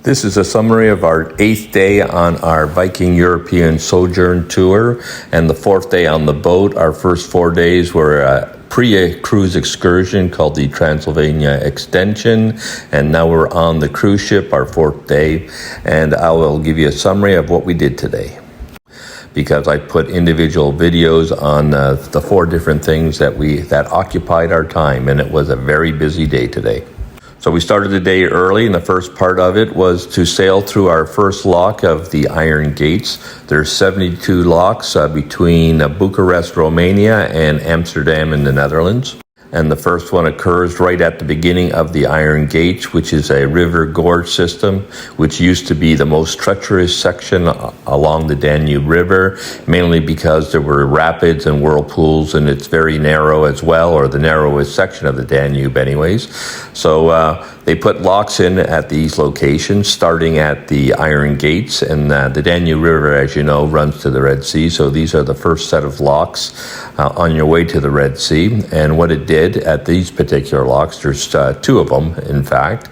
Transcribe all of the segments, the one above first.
This is a summary of our 8th day on our Viking European Sojourn tour and the 4th day on the boat. Our first 4 days were a pre-cruise excursion called the Transylvania Extension, and now we're on the cruise ship, our 4th day, and I will give you a summary of what we did today, because I put individual videos on the 4 different things that occupied our time, and it was a very busy day today. So we started the day early, and the first part of it was to sail through our first lock of the Iron Gates. There's 72 locks between Bucharest, Romania, and Amsterdam in the Netherlands. And the first one occurs right at the beginning of the Iron Gates, which is a river gorge system, which used to be the most treacherous section along the Danube River, mainly because there were rapids and whirlpools, and it's very narrow as well, or the narrowest section of the Danube anyways. So they put locks in at these locations, starting at the Iron Gates, and the Danube River, as you know, runs to the Red Sea. So these are the first set of locks on your way to the Red Sea. And what it did at these particular locks, there's 2 of them, in fact,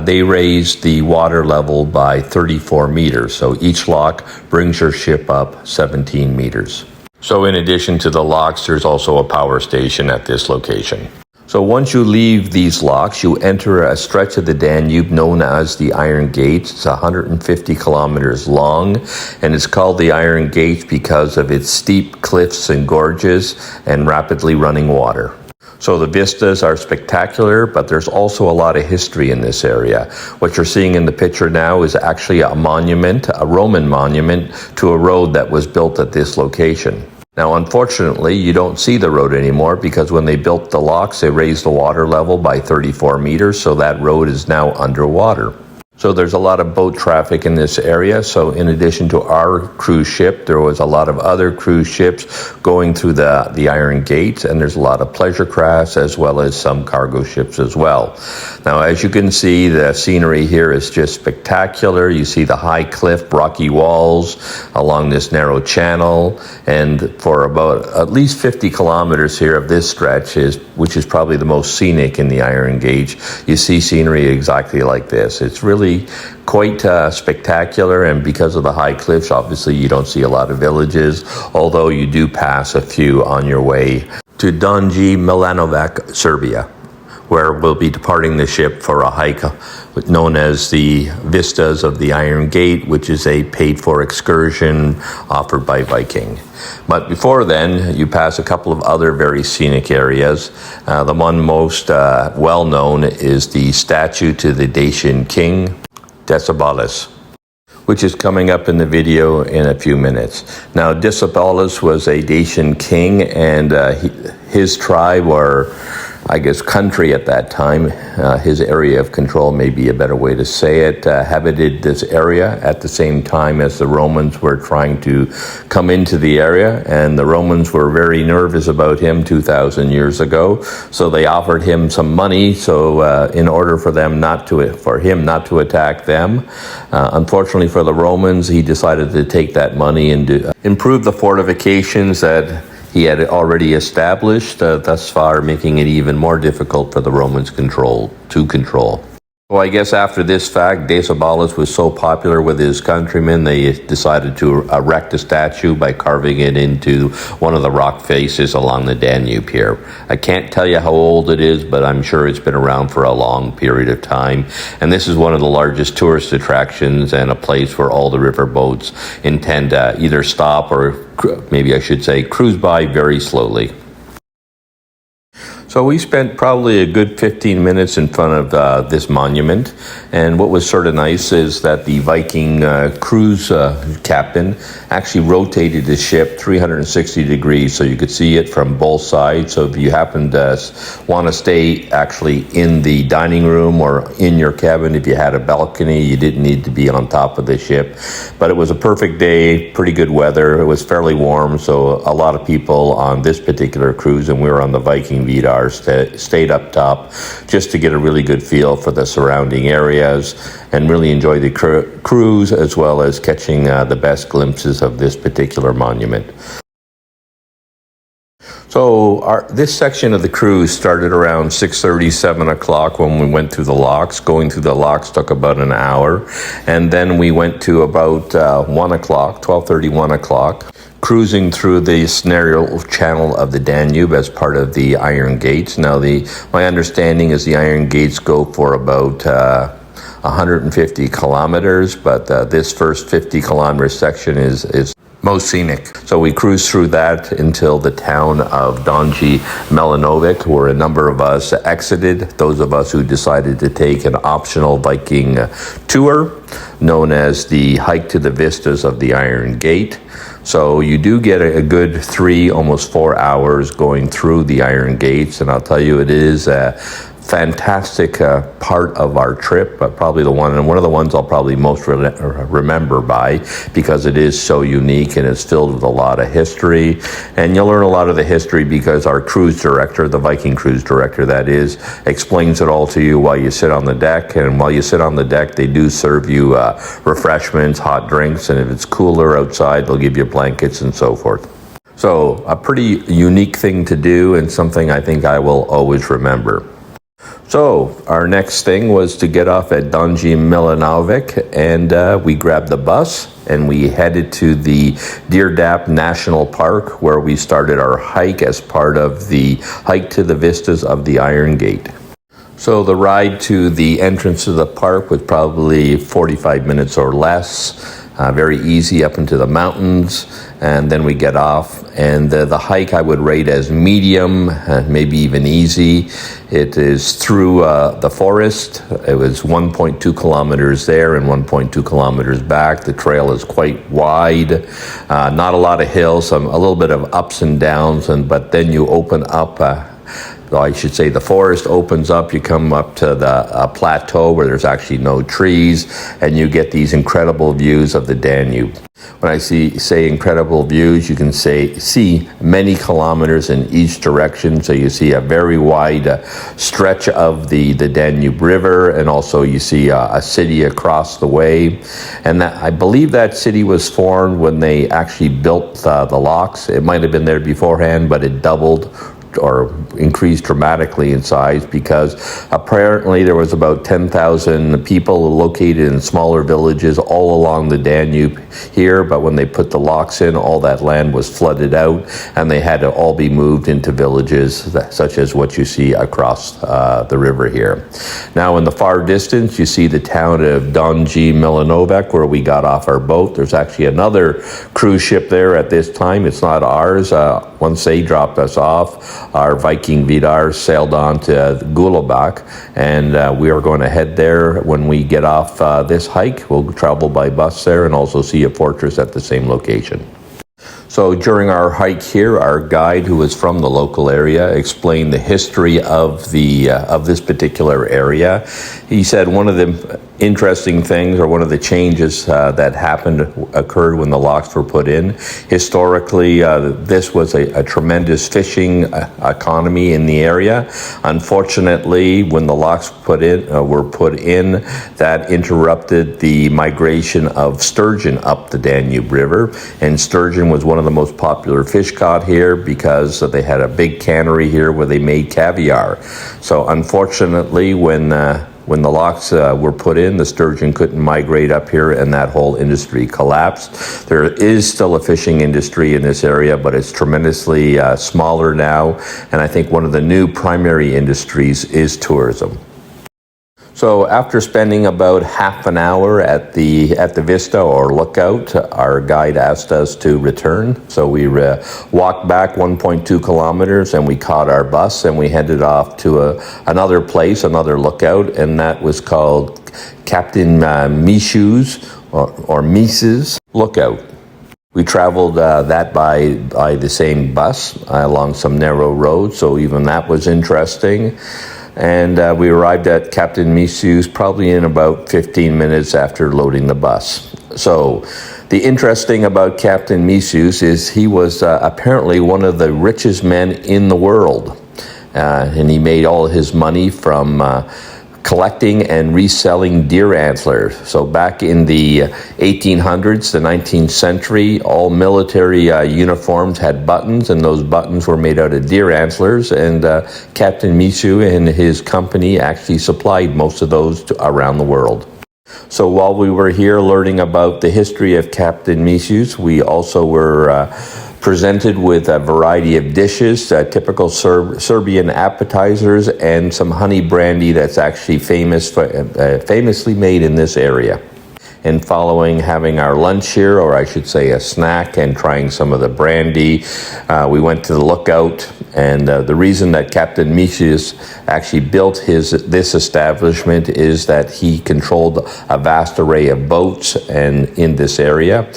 they raised the water level by 34 meters. So each lock brings your ship up 17 meters. So in addition to the locks, there's also a power station at this location. So once you leave these locks, you enter a stretch of the Danube known as the Iron Gates. It's 150 kilometers long, and it's called the Iron Gates because of its steep cliffs and gorges and rapidly running water. So the vistas are spectacular, but there's also a lot of history in this area. What you're seeing in the picture now is actually a monument, a Roman monument to a road that was built at this location. Now, unfortunately, you don't see the road anymore because when they built the locks, they raised the water level by 34 meters, so that road is now underwater. So there's a lot of boat traffic in this area. So in addition to our cruise ship, there was a lot of other cruise ships going through the Iron Gates, and there's a lot of pleasure crafts as well as some cargo ships as well. Now, as you can see, the scenery here is just spectacular. You see the high cliff, rocky walls along this narrow channel, and for about at least 50 kilometers here of this stretch, which is probably the most scenic in the Iron Gate, you see scenery exactly like this. It's really quite spectacular, and because of the high cliffs, obviously you don't see a lot of villages, although you do pass a few on your way to Golubac Serbia, where we'll be departing the ship for a hike known as the Vistas of the Iron Gate, which is a paid-for excursion offered by Viking. But before then, you pass a couple of other very scenic areas. The one most well-known is the statue to the Dacian King, Decebalus, which is coming up in the video in a few minutes. Now, Decebalus was a Dacian king, and his tribe, or I guess country at that time, his area of control may be a better way to say it, habited this area at the same time as the Romans were trying to come into the area, and the Romans were very nervous about him 2,000 years ago, so they offered him some money in order for him not to attack them. Unfortunately for the Romans, he decided to take that money and to improve the fortifications that he had already established, thus far making it even more difficult for the Romans to control. Well, I guess after this fact, Decebalus was so popular with his countrymen, they decided to erect a statue by carving it into one of the rock faces along the Danube here. I can't tell you how old it is, but I'm sure it's been around for a long period of time. And this is one of the largest tourist attractions and a place where all the river boats intend to either stop or, maybe I should say, cruise by very slowly. So we spent probably a good 15 minutes in front of this monument, and what was sort of nice is that the Viking cruise captain actually rotated the ship 360 degrees so you could see it from both sides. So if you happen to want to stay actually in the dining room or in your cabin, if you had a balcony, you didn't need to be on top of the ship. But it was a perfect day, pretty good weather. It was fairly warm, so a lot of people on this particular cruise, and we were on the Viking Vidar, stayed up top just to get a really good feel for the surrounding areas and really enjoy the cruise, as well as catching the best glimpses of this particular monument. So this section of the cruise started around 6:30, 7 o'clock when we went through the locks. Going through the locks took about an hour. And then we went to about 1 o'clock, 12:30, 1 o'clock, cruising through the narrow channel of the Danube as part of the Iron Gates. Now, my understanding is the Iron Gates go for about 150 kilometers, but this first 50-kilometer section is most scenic. So we cruised through that until the town of Donji Milanovic, where a number of us exited, those of us who decided to take an optional Viking tour known as the hike to the Vistas of the Iron Gate. So you do get a good 3, almost 4 hours going through the Iron Gates, and I'll tell you, it is a fantastic part of our trip, but probably one of the ones I'll probably most remember by, because it is so unique and it's filled with a lot of history. And you'll learn a lot of the history because our cruise director, the Viking cruise director that is, explains it all to you while you sit on the deck. And while you sit on the deck, they do serve you refreshments, hot drinks, and if it's cooler outside, they'll give you blankets and so forth. So a pretty unique thing to do, and something I think I will always remember. So our next thing was to get off at Donji Milanovic, and we grabbed the bus and we headed to the Deerdap National Park, where we started our hike as part of the hike to the Vistas of the Iron Gate. So the ride to the entrance of the park was probably 45 minutes or less. Very easy up into the mountains, and then we get off, and the hike I would rate as medium, maybe even easy. It is through the forest. It was 1.2 kilometers there and 1.2 kilometers back. The trail is quite wide, not a lot of hills, a little bit of ups and downs, but then you open up I should say the forest opens up, you come up to the plateau where there's actually no trees, and you get these incredible views of the Danube. When I say incredible views, you can see many kilometers in each direction, so you see a very wide stretch of the Danube River, and also you see a city across the way. And I believe that city was formed when they actually built the locks. It might have been there beforehand, but it doubled or increased dramatically in size, because apparently there was about 10,000 people located in smaller villages all along the Danube here, but when they put the locks in, all that land was flooded out and they had to all be moved into villages such as what you see across the river here. Now in the far distance you see the town of Donji Milanovic, where we got off our boat. There's actually another cruise ship there at this time. It's not ours. Once they dropped us off, our Viking Vidar sailed on to Golubac, and we are going to head there when we get off this hike. We'll travel by bus there and also see a fortress at the same location. So during our hike here, our guide, who was from the local area, explained the history of this particular area. He said one of the interesting things, or one of the changes that occurred when the locks were put in. Historically, this was a tremendous fishing economy in the area. Unfortunately, when the locks were put in, that interrupted the migration of sturgeon up the Danube River, and sturgeon was one of the most popular fish caught here because they had a big cannery here where they made caviar. So unfortunately, when the locks were put in, the sturgeon couldn't migrate up here, and that whole industry collapsed. There is still a fishing industry in this area, but it's tremendously smaller now, and I think one of the new primary industries is tourism. So after spending about half an hour at the Vista or lookout, our guide asked us to return. So we walked back 1.2 kilometers and we caught our bus and we headed off to another place, another lookout, and that was called Captain Mishu's or Mise's Lookout. We traveled that by the same bus along some narrow roads, so even that was interesting. And we arrived at Captain Misu's probably in about 15 minutes after loading the bus. So the interesting about Captain Misu's is he was apparently one of the richest men in the world. And he made all his money from collecting and reselling deer antlers. So back in the 1800s, the 19th century, all military uniforms had buttons, and those buttons were made out of deer antlers, and Captain Misen and his company actually supplied most of those around the world. So while we were here learning about the history of Captain Misen, we also were presented with a variety of dishes, typical Serbian appetizers, and some honey brandy that's actually famously made in this area. And following having our lunch here, or I should say a snack, and trying some of the brandy, we went to the lookout. And the reason that Captain Misen actually built this establishment is that he controlled a vast array of boats and in this area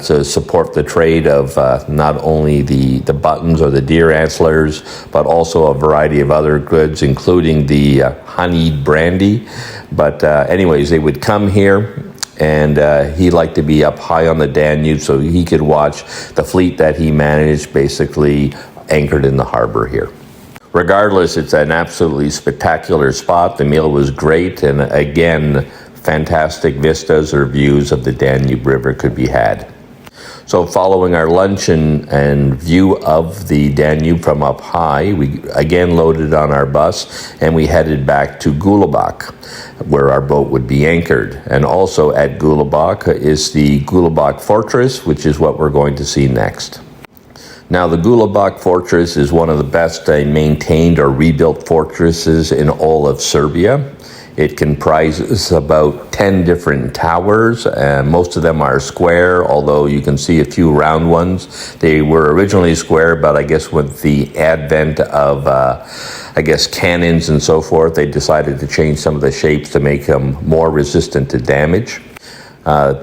to support the trade of not only the buttons or the deer antlers, but also a variety of other goods, including the honeyed brandy. But anyways, they would come here, and he liked to be up high on the Danube so he could watch the fleet that he managed basically anchored in the harbor here. Regardless, it's an absolutely spectacular spot. The meal was great, and again, fantastic vistas or views of the Danube River could be had. So following our lunch and view of the Danube from up high, we again loaded on our bus and we headed back to Golubac, where our boat would be anchored. And also at Golubac is the Golubac Fortress, which is what we're going to see next. Now, the Golubac Fortress is one of the best maintained or rebuilt fortresses in all of Serbia. It comprises about 10 different towers, and most of them are square, although you can see a few round ones. They were originally square, but I guess with the advent of, cannons and so forth, they decided to change some of the shapes to make them more resistant to damage. I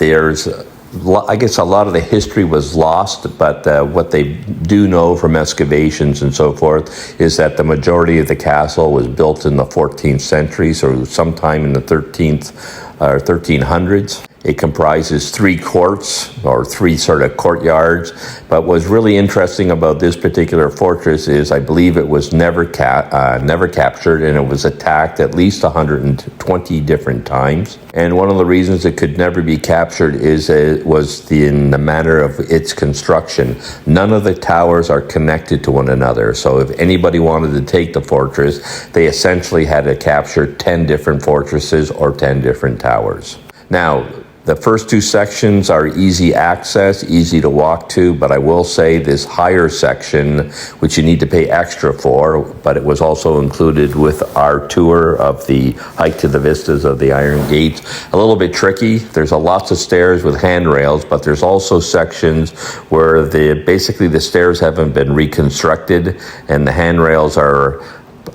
guess a lot of the history was lost, but what they do know from excavations and so forth is that the majority of the castle was built in the 14th century, so sometime in the 1300s. It comprises 3 courts, or 3 sort of courtyards. But what's really interesting about this particular fortress is I believe it was never captured, and it was attacked at least 120 different times. And one of the reasons it could never be captured is it was in the manner of its construction. None of the towers are connected to one another. So if anybody wanted to take the fortress, they essentially had to capture 10 different fortresses or 10 different towers. Now, the first 2 sections are easy access, easy to walk to, but I will say this higher section, which you need to pay extra for, but it was also included with our tour of the hike to the vistas of the Iron Gates, a little bit tricky. There's lots of stairs with handrails, but there's also sections where basically the stairs haven't been reconstructed, and the handrails are,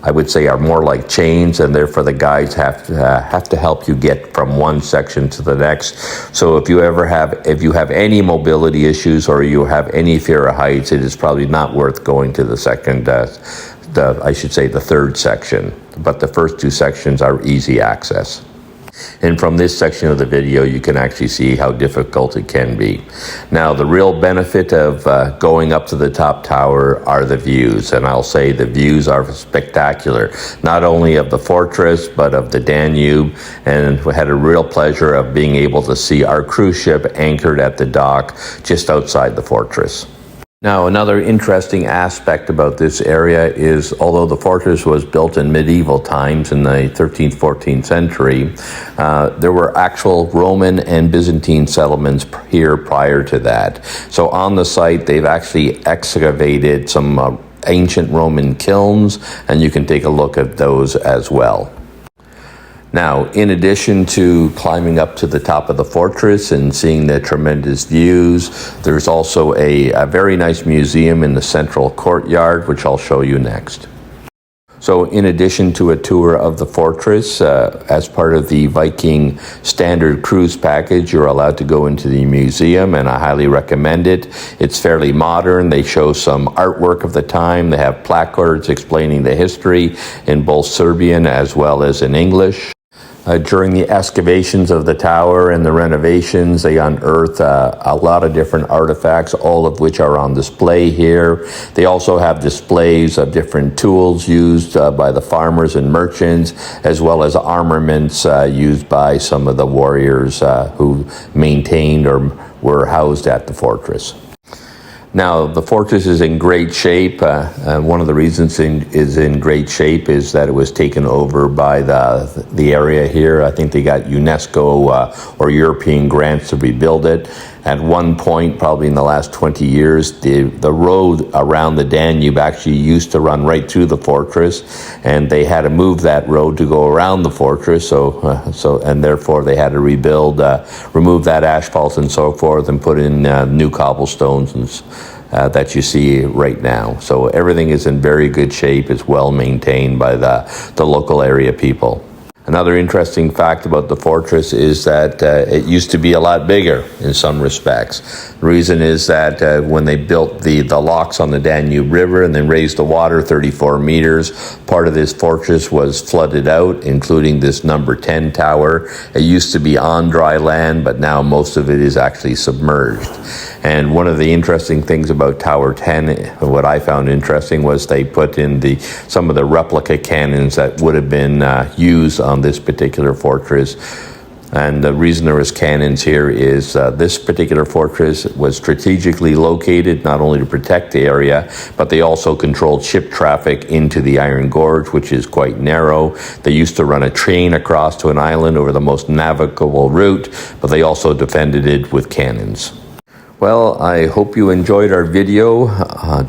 I would say, are more like chains, and therefore the guides have to help you get from one section to the next. So if you have any mobility issues or you have any fear of heights, it is probably not worth going to the third section. But the first 2 sections are easy access. And from this section of the video, you can actually see how difficult it can be. Now, the real benefit of going up to the top tower are the views. And I'll say the views are spectacular, not only of the fortress, but of the Danube. And we had a real pleasure of being able to see our cruise ship anchored at the dock just outside the fortress. Now, another interesting aspect about this area is, although the fortress was built in medieval times in the 13th, 14th century, there were actual Roman and Byzantine settlements here prior to that. So on the site, they've actually excavated some ancient Roman kilns, and you can take a look at those as well. Now, in addition to climbing up to the top of the fortress and seeing the tremendous views, there's also a very nice museum in the central courtyard, which I'll show you next. So in addition to a tour of the fortress, as part of the Viking standard cruise package, you're allowed to go into the museum, and I highly recommend it. It's fairly modern. They show some artwork of the time. They have placards explaining the history in both Serbian as well as in English. During the excavations of the tower and the renovations, they unearthed a lot of different artifacts, all of which are on display here. They also have displays of different tools used by the farmers and merchants, as well as armaments used by some of the warriors who maintained or were housed at the fortress. Now, the fortress is in great shape. One of the reasons is in great shape is that it was taken over by the area here. I think they got UNESCO or European grants to rebuild it. At one point, probably in the last 20 years, the road around the Danube actually used to run right through the fortress, and they had to move that road to go around the fortress. And therefore they had to rebuild, remove that asphalt and so forth, and put in new cobblestones and that you see right now. So everything is in very good shape. It's well maintained by the local area people. Another interesting fact about the fortress is that it used to be a lot bigger in some respects. The reason is that when they built the locks on the Danube River and then raised the water 34 meters, part of this fortress was flooded out, including this number 10 tower. It used to be on dry land, but now most of it is actually submerged. And one of the interesting things about Tower 10, what I found interesting, was they put in some of the replica cannons that would have been used on this particular fortress. And the reason there is cannons here is this particular fortress was strategically located not only to protect the area, but they also controlled ship traffic into the Iron Gorge, which is quite narrow. They used to run a train across to an island over the most navigable route, but they also defended it with cannons. Well, I hope you enjoyed our video,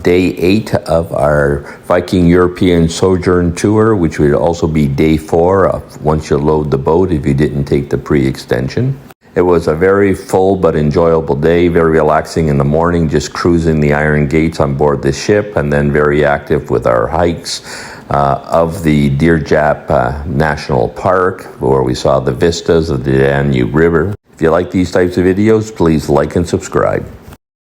day 8 of our Viking European Sojourn tour, which would also be day 4 once you load the boat if you didn't take the pre-extension. It was a very full but enjoyable day, very relaxing in the morning, just cruising the iron gates on board the ship, and then very active with our hikes of the Deerdap National Park, where we saw the vistas of the Danube River. If you like these types of videos, please like and subscribe.